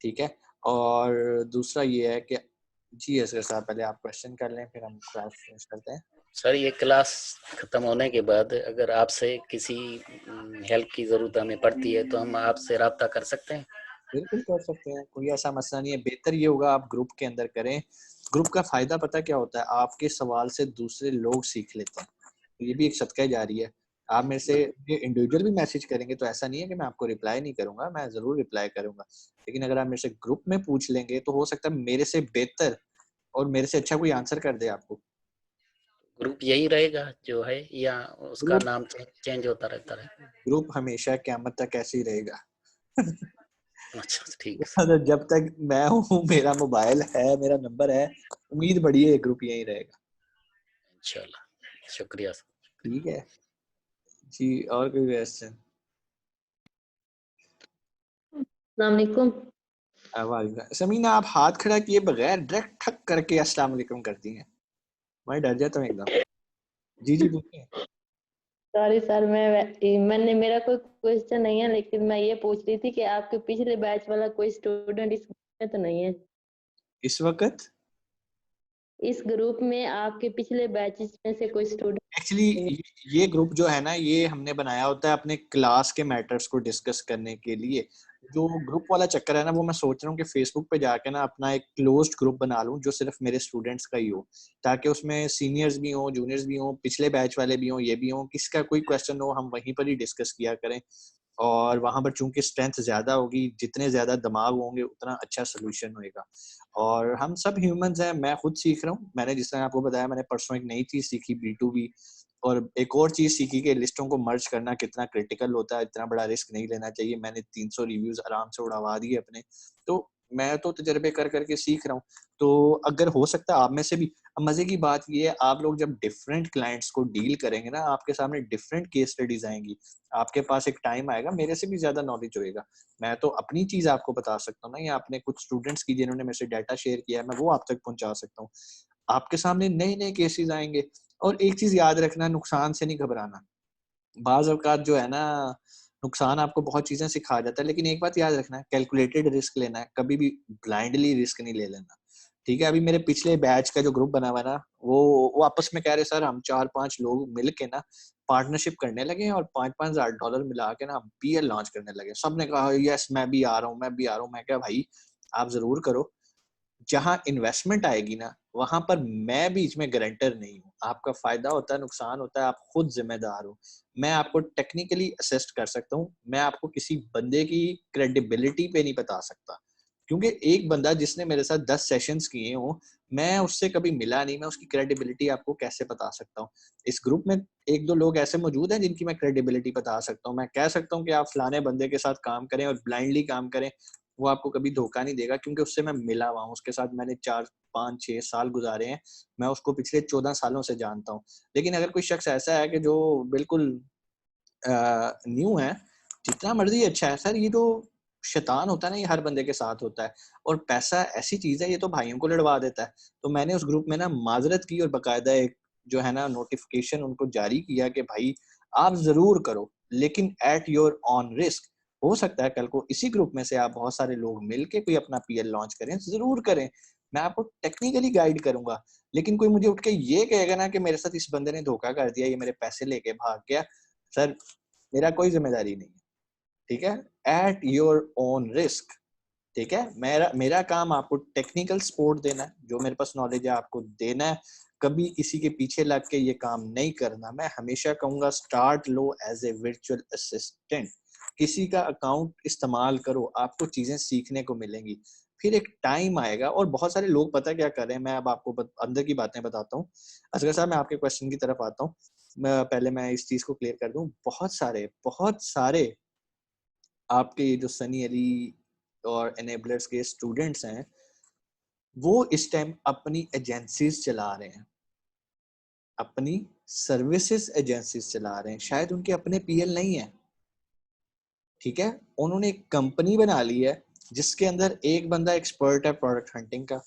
ठीक है, और दूसरा ये है कि जी असगर साहब पहले आप क्वेश्चन कर लें फिर हम क्लास फिनिश करते हैं। सर ये क्लास खत्म होने के बाद अगर आपसे किसी हेल्प की जरूरत हमें पड़ती है तो हम आपसे राब्ता कर सकते हैं? बिल्कुल कर सकते हैं, कोई ऐसा मसला नहीं है। बेहतर ये होगा आप ग्रुप के अंदर करें। ग्रुप का फ़ायदा पता क्या होता है, आपके सवाल से दूसरे लोग सीख लेते हैं, तो ये भी एक सदका जारी है। आप मेरे से ये इंडिविजुअल भी मैसेज करेंगे तो ऐसा नहीं है कि मैं आपको रिप्लाई नहीं करूँगा, मैं ज़रूर रिप्लाई करूँगा। लेकिन अगर आप मेरे से ग्रुप में पूछ लेंगे तो हो सकता है मेरे से बेहतर और मेरे से अच्छा कोई आंसर कर दे आपको। ग्रुप यही रहेगा जो है या उसका ग्रुप नाम चेंज होता रहता है? ग्रुप हमेशा क़यामत तक ऐसे ही रहेगा। अच्छा ठीक है। जब तक मैं हूँ, मेरा मोबाइल है, मेरा नंबर है, उम्मीद बड़ी है ग्रुप यही रहेगा। इंशाल्लाह, शुक्रिया सर। ठीक है जी, और कोई क्वेश्चन? अस्सलाम वालेकुम। समीना आप हाथ खड़ा किए बगैर डायरेक्ट ठक करके अस्सलाम वालेकुम करती हैं, मैं डर जाता हूँ एकदम। जी जी पूछिए। सॉरी सर, मैंने मेरा कोई क्वेश्चन नहीं है, लेकिन मैं ये पूछ रही थी कि आपके पिछले बैच वाला कोई स्टूडेंट इस ग्रुप में तो नहीं है? इस वक्त इस ग्रुप में आपके पिछले बैचेस में से कोई स्टूडेंट? एक्चुअली ये ग्रुप जो है ना, ये हमने बनाया होता है अपने क्लास के मैटर्स को डिस्कस करने के लिए। जो ग्रुप वाला चक्कर है ना, वो मैं सोच रहा हूँ कि फेसबुक पे जाके ना अपना एक क्लोज्ड ग्रुप बना लूँ जो सिर्फ मेरे स्टूडेंट्स का ही हो, ताकि उसमें सीनियर्स भी हों, जूनियर्स भी हों, पिछले बैच वाले भी हों, ये भी हों, किसका कोई क्वेश्चन हो हम वहीं पर ही डिस्कस किया करें। और वहाँ पर चूंकि स्ट्रेंथ ज़्यादा होगी, जितने ज़्यादा दिमाग होंगे उतना अच्छा सोल्यूशन होएगा। और हम सब ह्यूमंस हैं, मैं खुद सीख रहा हूँ। मैंने जिस तरह आपको बताया, मैंने परसों एक नई चीज़ सीखी B2B, और एक और चीज़ सीखी कि लिस्टों को मर्ज करना कितना क्रिटिकल होता है, इतना बड़ा रिस्क नहीं लेना चाहिए। मैंने 300 रिव्यूज़ आराम से उड़ावा दिए अपने। तो मैं तो तजर्बे कर करके सीख रहा हूँ। तो अगर हो सकता है आप में से भी, अब मज़े की बात ये है, आप लोग जब डिफरेंट क्लाइंट्स को डील करेंगे ना, आपके सामने डिफरेंट केस स्टडीज़ आएँगी। आपके पास एक टाइम आएगा मेरे से भी ज़्यादा नॉलेज होएगा। मैं तो अपनी चीज़ आपको बता सकता हूँ ना, या आपने कुछ स्टूडेंट्स की जिन्होंने मेरे से डाटा शेयर किया है, मैं वो आप तक पहुँचा सकता हूँ। आपके सामने नए-नए केसेस आएँगे। और एक चीज़ याद रखना, नुकसान से नहीं घबराना। बाज़ औक़ात जो है ना, नुकसान आपको बहुत चीज़ें सिखा जाता है, लेकिन एक बात याद रखना है, कैलकुलेटेड रिस्क लेना है, कभी भी ब्लाइंडली रिस्क नहीं ले लेना। ठीक है? अभी मेरे पिछले बैच का जो ग्रुप बना हुआ है ना, वो आपस में कह रहे सर हम 4-5 लोग मिल के ना पार्टनरशिप करने लगे हैं और $5-5 हज़ार डॉलर मिला के ना हम पीएल लॉन्च करने लगे। सबने कहा यस मैं भी आ रहा हूँ, मैं भी आ रहा हूँ। मैं कहा भाई आप ज़रूर करो। जहाँ इन्वेस्टमेंट आएगी ना, वहाँ पर मैं बीच में गारंटर नहीं हूँ। आपका फ़ायदा होता है, नुकसान होता है, आप खुद ज़िम्मेदार हो। मैं आपको टेक्निकली असिस्ट कर सकता हूँ, मैं आपको किसी बंदे की क्रेडिबिलिटी पे नहीं बता सकता। क्योंकि एक बंदा जिसने मेरे साथ 10 सेशंस किए हों, मैं उससे कभी मिला नहीं, मैं उसकी क्रेडिबिलिटी आपको कैसे बता सकता हूँ? इस ग्रुप में 1-2 लोग ऐसे मौजूद हैं जिनकी मैं क्रेडिबिलिटी बता सकता हूँ। मैं कह सकता हूँ कि आप फलाने बंदे के साथ काम करें और ब्लाइंडली काम करें, वो आपको कभी धोखा नहीं देगा, क्योंकि उससे मैं मिला हुआ हूँ, उसके साथ मैंने 4, 5, 6 साल गुज़ारे हैं। मैं उसको पिछले 14 सालों से जानता हूँ। लेकिन अगर कोई शख्स ऐसा है कि जो बिल्कुल न्यू है, जितना मर्ज़ी अच्छा है, सर ये तो शैतान होता है ना, ये हर बंदे के साथ होता है। और पैसा ऐसी चीज़ है, ये तो भाइयों को लड़वा देता है। तो मैंने उस ग्रुप में ना माज़रत की और बाकायदा एक जो है ना नोटिफ़िकेशन उनको जारी किया कि भाई आप ज़रूर करो, लेकिन एट योर ऑन रिस्क। हो सकता है कल को इसी ग्रुप में से आप बहुत सारे लोग मिल के कोई अपना पीएल लॉन्च करें, ज़रूर करें। मैं आपको टेक्निकली गाइड करूँगा, लेकिन कोई मुझे उठ के ये कहेगा ना कि मेरे साथ इस बंदे ने धोखा कर दिया, ये मेरे पैसे लेके भाग गया, सर मेरा कोई ज़िम्मेदारी नहीं है। ठीक है? At your own risk. ठीक है? मेरा मेरा काम आपको टेक्निकल सपोर्ट देना है, जो मेरे पास नॉलेज है आपको देना है। कभी किसी के पीछे लग के ये काम नहीं करना। मैं हमेशा कहूँगा start low as a virtual assistant. किसी का अकाउंट इस्तेमाल करो, आपको चीज़ें सीखने को मिलेंगी। फिर एक टाइम आएगा, और बहुत सारे लोग पता है क्या कर रहे हैं, मैं अब आपको अंदर की बातें बताता हूँ। असगर साहब मैं आपके क्वेश्चन की तरफ आता हूँ। पहले मैं इस चीज़ को क्लियर कर दूँ। बहुत सारे आपके ये जो सनी अली और एनेबलर्स के स्टूडेंट्स हैं, वो इस टाइम अपनी एजेंसीज चला रहे हैं, अपनी सर्विसेज एजेंसीज चला रहे हैं, शायद उनके अपने पीएल नहीं है, ठीक है। उन्होंने एक कंपनी बना ली है जिसके अंदर एक बंदा एक्सपर्ट है प्रोडक्ट हंटिंग का,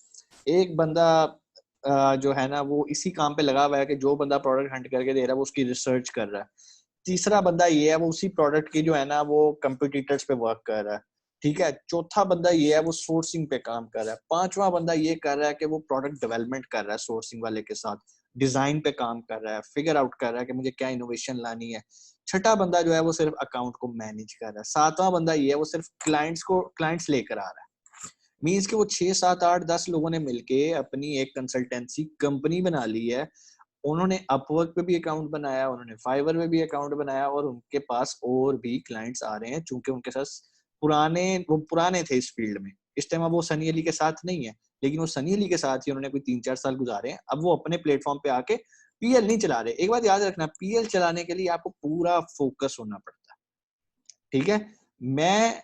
एक बंदा जो है ना वो इसी काम पे लगा हुआ है कि जो बंदा प्रोडक्ट हंट करके दे रहा है वो उसकी रिसर्च कर रहा है, तीसरा बंदा ये है वो उसी प्रोडक्ट की जो है ना वो कंपिटिटर्स पे वर्क कर रहा है, ठीक है, चौथा बंदा ये है वो सोर्सिंग पे काम कर रहा है, पांचवा बंदा ये कर रहा है कि वो प्रोडक्ट डेवलपमेंट कर रहा है सोर्सिंग वाले के साथ, डिजाइन पे काम कर रहा है, फिगर आउट कर रहा है कि मुझे क्या इनोवेशन लानी है, छठा बंदा जो है वो सिर्फ अकाउंट को मैनेज कर रहा है, सातवां बंदा ये है वो सिर्फ क्लाइंट्स लेकर आ रहा है। मीन्स कि वो 6 7 8 10 लोगों ने मिलके अपनी एक कंसल्टेंसी कंपनी बना ली है, उन्होंने अपवर्क पे भी अकाउंट बनाया, उन्होंने फाइवर पे भी अकाउंट बनाया और उनके पास और भी क्लाइंट्स आ रहे हैं क्योंकि उनके साथ पुराने थे इस फील्ड में, इस टाइम अब वो सनी अली के साथ नहीं है, लेकिन वो सनी अली के साथ ही उन्होंने कोई 3 4 साल गुजारे हैं, अब वो अपने प्लेटफॉर्म पे आके पीएल नहीं चला रहे। एक बात याद रखना, पीएल चलाने के लिए आपको पूरा फोकस होना पड़ता है, ठीक है। मैं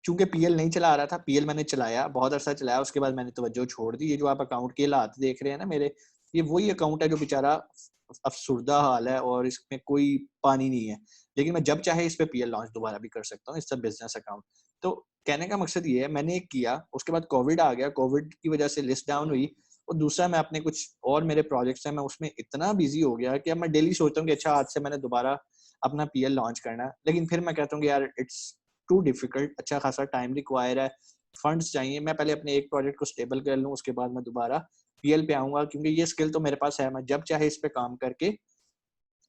चूंकि पीएल नहीं चला रहा था, पीएल मैंने चलाया, बहुत अरसा चलाया, उसके बाद मैंने तवज्जो छोड़ दी। ये जो आप अकाउंट के हालात देख रहे हैं ना मेरे, ये वही अकाउंट है जो बेचारा अफसुर्दा हाल है और इसमें कोई पानी नहीं है, लेकिन मैं जब चाहे इस पे पीएल लॉन्च दोबारा भी कर सकता हूँ, इट्स अ बिजनेस अकाउंट। तो कहने का मकसद ये है, मैंने एक किया, उसके बाद कोविड आ गया, कोविड की वजह से लिस्ट डाउन हुई, और दूसरा मैं अपने कुछ और मेरे प्रोजेक्ट्स हैं, मैं उसमें इतना बिजी हो गया कि अब मैं डेली सोचता हूँ कि अच्छा आज से मैंने दोबारा अपना पीएल लॉन्च करना है, लेकिन फिर मैं कहता हूँ कि यार इट्स टू डिफिकल्ट, अच्छा खासा टाइम रिक्वायर है, फंड्स चाहिए, मैं पहले अपने एक प्रोजेक्ट को स्टेबल कर लूँ, उसके बाद मैं दोबारा पीएल पे आऊंगा, क्योंकि ये स्किल तो मेरे पास है, मैं जब चाहे इस पे काम करके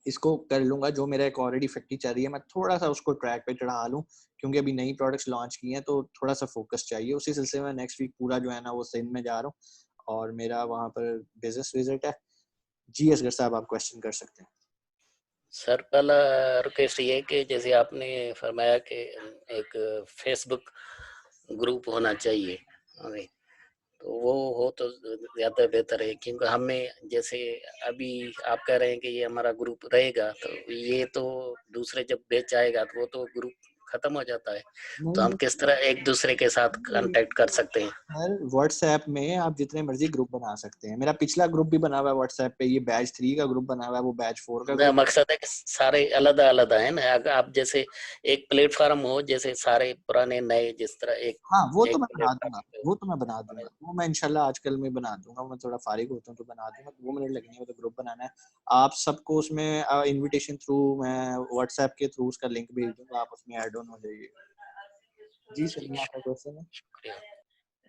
इसको कर लूंगा। जो मेरा एक ऑलरेडी फैक्ट्री चल रही है मैं थोड़ा सा उसको ट्रैक पे चढ़ा लूँ, क्योंकि अभी नई प्रोडक्ट्स लॉन्च की हैं तो थोड़ा सा फोकस चाहिए। उसी सिलसिले में नेक्स्ट वीक पूरा जो है ना वो सिंध में जा रहा हूँ और मेरा वहाँ पर बिजनेस विजिट है। जी असगर साहब, आप क्वेश्चन कर सकते हैं। सर पहला रिक्वेस्ट ये है कि जैसे आपने फरमाया कि एक फेसबुक ग्रुप होना चाहिए, हमें तो वो हो तो ज़्यादा बेहतर है, क्योंकि हमें जैसे अभी आप कह रहे हैं कि ये हमारा ग्रुप रहेगा, तो ये तो दूसरे जब बेच आएगा तो वो तो ग्रुप खत्म हो जाता है, तो हम नहीं किस तरह एक दूसरे के साथ नहीं, कांटेक्ट कर सकते हैं? सर व्हाट्सएप में आप जितने मर्जी ग्रुप बना सकते हैं, मेरा पिछला ग्रुप भी बना हुआ है व्हाट्सएप पे, ये बैच 3 का ग्रुप बना हुआ है, वो बैच 4 का ग्रुप। मकसद है कि सारे अलग अलग है ना, अगर आप जैसे एक प्लेटफॉर्म हो, जैसे सारे पुराने नए जिस तरह एक हाँ वो तो एक मैं बना दूंगा, प्लेटफॉर्म वो तो मैं बना दूंगा, वो मैं इंशाल्लाह आजकल में बना दूंगा, मैं थोड़ा फारिग होता हूँ तो बना दूंगा, 2 मिनट लगेंगे, वो तो ग्रुप बनाना है। आप सबको उसमें इनविटेशन थ्रू मैं व्हाट्सएप के थ्रू उसका लिंक भेज दूंगा, आप उसमें ऐड ऑन हो जाइए। जी सर, ठीक, आपका क्वेश्चन है। शुक्रिया।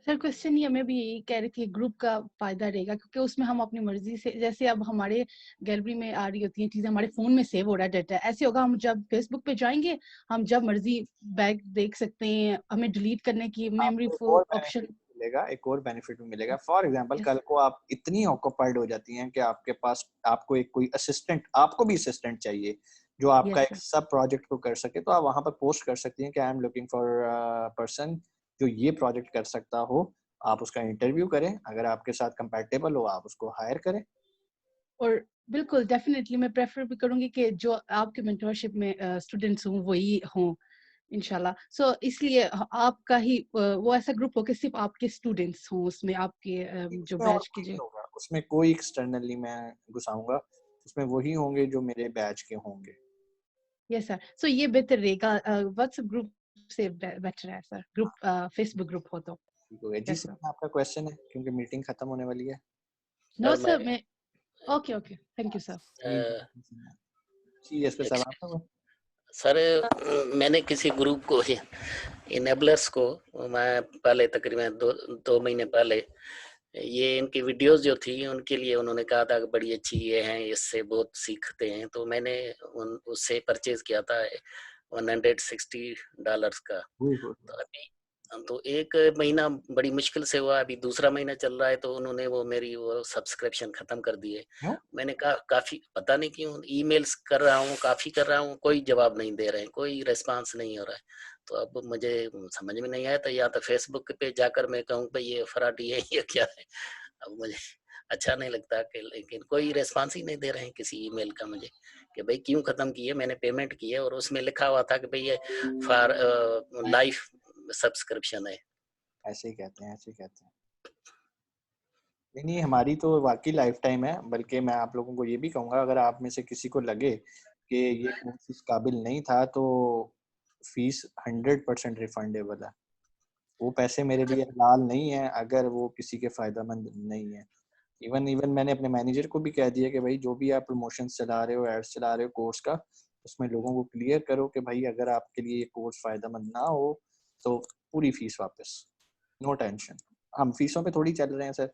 सर क्वेश्चन ये मैं भी यही कह रही थी, ग्रुप का फायदा रहेगा क्योंकि उसमें हम अपनी मर्जी से, जैसे अब हमारे गैलरी में आ रही होती हैं चीजें, हमारे फोन में सेव हो रहा है डाटा, ऐसे होगा हम जब फेसबुक पे जाएंगे हम जब मर्जी बैक देख सकते हैं, हमें डिलीट करने की मेमोरी आपको एक फुल और ऑप्शन। बेनिफिट मिलेगा, एक और बेनिफिट मिलेगा। फॉर एग्जांपल कल को आप इतनी ऑक्यूपाइड हो जाती हैं कि आपके पास आपको एक कोई असिस्टेंट, आपको भी असिस्टेंट चाहिए जो आपका यस एक सर। सब प्रोजेक्ट को कर सके, तो आप वहां पर पोस्ट कर सकती हैं कि I am looking for person जो ये प्रोजेक्ट कर सकता हो, आप उसका इंटरव्यू करें, अगर आपके साथ कंपैटिबल हो आप उसको हायर करें। और बिल्कुल डेफिनेटली मैं प्रेफर भी करूंगी कि जो आपके मेंटरशिप में स्टूडेंट्स हों वही हों इंशाल्लाह। सो इसलिए आपका ही वो ऐसा ग्रुप हो कि सिर्फ आपके स्टूडेंट्स हों उसमें, आपके जो उसमें और बैच के कोई नहीं जो। होगा, उसमें कोई एक्सटर्नली मैं घुसाऊंगा, उसमें वही होंगे जो मेरे बैच के होंगे। Yes sir. सो ये बेहतर रहेगा, व्हाट्सएप ग्रुप से बेटर है सर, ग्रुप फेसबुक ग्रुप हो तो। ठीक हो गया जी यस सर। सर, आपका क्वेश्चन है क्योंकि मीटिंग खत्म होने वाली है। नो सर मैं सर मैं, okay okay thank you sir. जी इसके सब आपका। सर मैंने किसी ग्रुप को, इनेबलर्स को, मैं पहले तकरीबन 2 महीने पहले ये इनकी वीडियोस जो थी उनके लिए उन्होंने कहा था कि बड़ी अच्छी ये हैं, इससे बहुत सीखते हैं, तो मैंने उससे परचेज किया था $160 का। तो अभी तो 1 महीना बड़ी मुश्किल से हुआ, अभी दूसरा महीना चल रहा है, तो उन्होंने वो मेरी वो सब्सक्रिप्शन खत्म कर दी है। क्यों? मैंने कहा काफी, पता नहीं क्यों, ईमेल्स कर रहा हूँ, काफी कर रहा हूँ, कोई जवाब नहीं दे रहे हैं, कोई रिस्पांस नहीं हो रहा है। तो अब मुझे समझ में नहीं आया, तो या तो फेसबुक पे जाकर मैं कहूँ भाई ये फराटी है ये क्या है, अब मुझे अच्छा नहीं लगता कि, लेकिन कोई रिस्पांस ही नहीं दे रहे हैं किसी ईमेल का मुझे, कि भाई क्यों खत्म किए, मैंने पेमेंट की है और उसमें लिखा हुआ था कि भाई ये फॉर लाइफ सब्सक्रिप्शन है। ऐसे ही कहते हैं, ऐसे ही कहते हैं। नहीं, हमारी तो वाकई लाइफ टाइम है। बल्कि मैं आप लोगों को ये भी कहूँगा, अगर आप में से किसी को लगे कि ये कोर्स इस काबिल नहीं था तो फीस 100% रिफंडेबल है। वो पैसे मेरे लिए हलाल नहीं है अगर वो किसी के फायदेमंद नहीं है। इवन मैंने अपने मैनेजर को भी कह दिया कि भाई जो भी आप प्रमोशन चला रहे हो, एड्स चला रहे हो कोर्स का, उसमें लोगों को क्लियर करो कि भाई अगर आपके लिए ये कोर्स फायदेमंद ना हो तो पूरी फीस वापस, नो टेंशन। हम फीसों पे थोड़ी चल रहे हैं सर,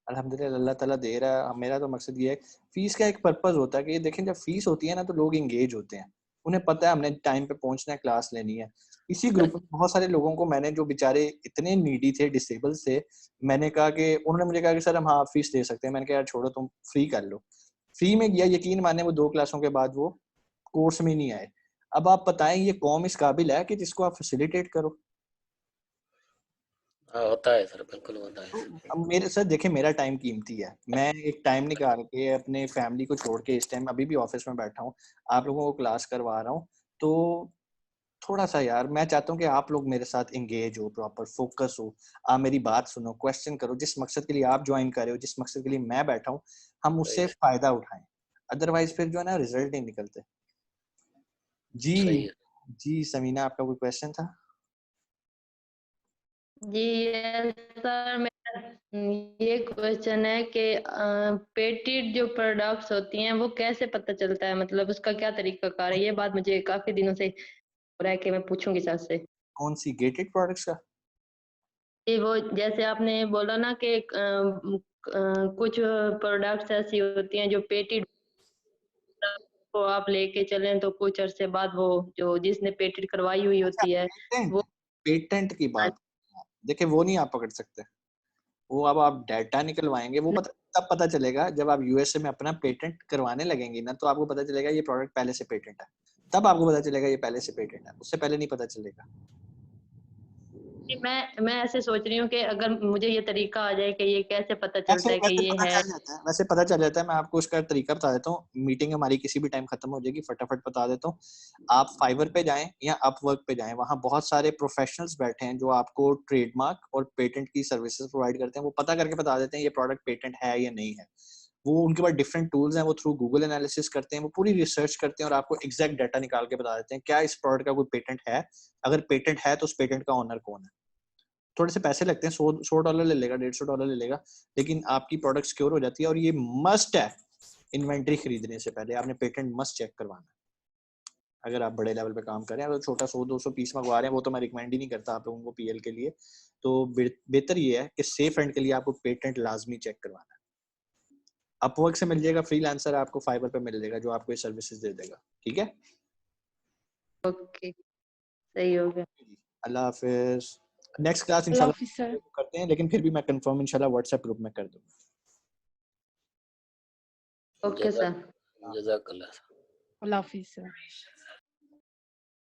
अल्हम्दुलिल्लाह अल्लाह ताला दे रहा है। मेरा तो मकसद ये है, फीस का एक पर्पस होता है कि देखें जब फीस होती है ना तो लोग इंगेज होते हैं, उन्हें पता है हमने टाइम पे पहुंचना है, क्लास लेनी है। इसी ग्रुप में बहुत सारे लोगों को मैंने, जो बेचारे इतने नीडी थे, डिसेबल थे, मैंने कहा कि उन्होंने मुझे कहा कि सर हम हाफ फीस दे सकते हैं। मैंने कहा यार छोड़ो, तुम फ्री कर लो। फ्री में गया, यकीन माने वो 2 क्लासों के बाद वो कोर्स में नहीं आए। अब आप बताएं ये कौम इस काबिल है कि जिसको आप फैसिलिटेट करो? हाँ, होता है सर, बिल्कुल होता है। अब मेरे सर देखें, मेरा टाइम कीमती है, मैं एक टाइम निकाल के अपने फैमिली को छोड़ के इस टाइम अभी भी ऑफिस में बैठा हूँ, आप लोगों को क्लास करवा रहा हूँ। तो थोड़ा सा यार मैं चाहता हूँ कि आप लोग मेरे साथ एंगेज हो, प्रॉपर फोकस हो, आप मेरी बात सुनो, क्वेश्चन करो। जिस मकसद के लिए आप ज्वाइन कर रहे हो, जिस मकसद के लिए मैं बैठा हूँ, हम उससे फायदा उठाएं। अदरवाइज फिर जो है ना रिजल्ट नहीं निकलते। जी सही है। जी समीना, आपका कोई क्वेश्चन था? जी सर, मेरा ये क्वेश्चन है कि पेटेड जो प्रोडक्ट्स होती हैं वो कैसे पता चलता है, मतलब उसका क्या तरीकाकार है? ये बात मुझे काफी दिनों से हो रहा है कि मैं पूछूंगी सर से। कौन सी गेटेड प्रोडक्ट्स का? ये वो जैसे आपने बोला ना कि कुछ प्रोडक्ट्स ऐसी होती हैं जो पेटेड को आप लेके चलें तो कुछ अरसे बाद वो जो जिसने पेटेंट करवाई हुई अच्छा, होती है पेटेंट, वो। पेटेंट की बात, देखिए वो नहीं आप पकड़ सकते। वो अब आप डाटा निकलवाएंगे, वो पता तब पता चलेगा जब आप यूएसए में अपना पेटेंट करवाने लगेंगे ना, तो आपको पता चलेगा ये प्रोडक्ट पहले से पेटेंट है। तब आपको पता चलेगा ये पहले से पेटेंट है, उससे पहले नहीं पता चलेगा। मैं ऐसे सोच रही हूँ कि अगर मुझे ये तरीका आ जाए कि ये कैसे पता वैसे चलता है कि वैसे ये पता है। चल जाता है, वैसे पता चल जाता है। मैं आपको उसका तरीका बता देता हूँ, मीटिंग हमारी किसी भी टाइम खत्म हो जाएगी, फटाफट बता देता हूँ। आप फाइवर पे जाएं या अपवर्क पे जाएं, वहाँ बहुत सारे प्रोफेशनल्स बैठे हैं जो आपको ट्रेडमार्क और पेटेंट की सर्विसेज प्रोवाइड करते हैं। वो पता करके बता देते हैं ये प्रोडक्ट पेटेंट है या नहीं है। वो उनके पास डिफरेंट टूल्स हैं, वो थ्रू गूगल एनालिसिस करते हैं, वो पूरी रिसर्च करते हैं और आपको एग्जैक्ट डाटा निकाल के बता देते हैं क्या इस प्रोडक्ट का कोई पेटेंट है। अगर पेटेंट है तो उस पेटेंट का ओनर कौन है। थोड़े से पैसे लगते हैं, $100 ले लेगा, $150 ले लेगा, लेकिन आपकी प्रोडक्ट सिक्योर हो जाती है। और ये मस्ट है, इन्वेंट्री खरीदने से पहले आपने पेटेंट मस्ट चेक करवाना। अगर आप बड़े लेवल पे काम करें, अगर छोटा 100-200 पीस मंगवा रहे हैं, वो तो मैं रिकमेंड ही नहीं करता आप लोगों को पीएल के लिए। तो बेहतर ये है कि सेफ एंड के लिए आपको पेटेंट लाजमी चेक करवाना है। अपवर्क से मिल जाएगा फ्रीलांसर, आपको फाइवर पे मिल जाएगा जो आपको ये सर्विसेज दे देगा। ठीक है, ओके, सही हो गया। अल्लाह हाफिज। नेक्स्ट क्लास अल्लाह इंशाल्लाह हाफिज सर। करते हैं, लेकिन फिर भी मैं कंफर्म इंशाल्लाह व्हाट्सएप ग्रुप में कर दूंगा। Okay sir. जज़ाकल्लाह। अल्लाह हाफिज सर।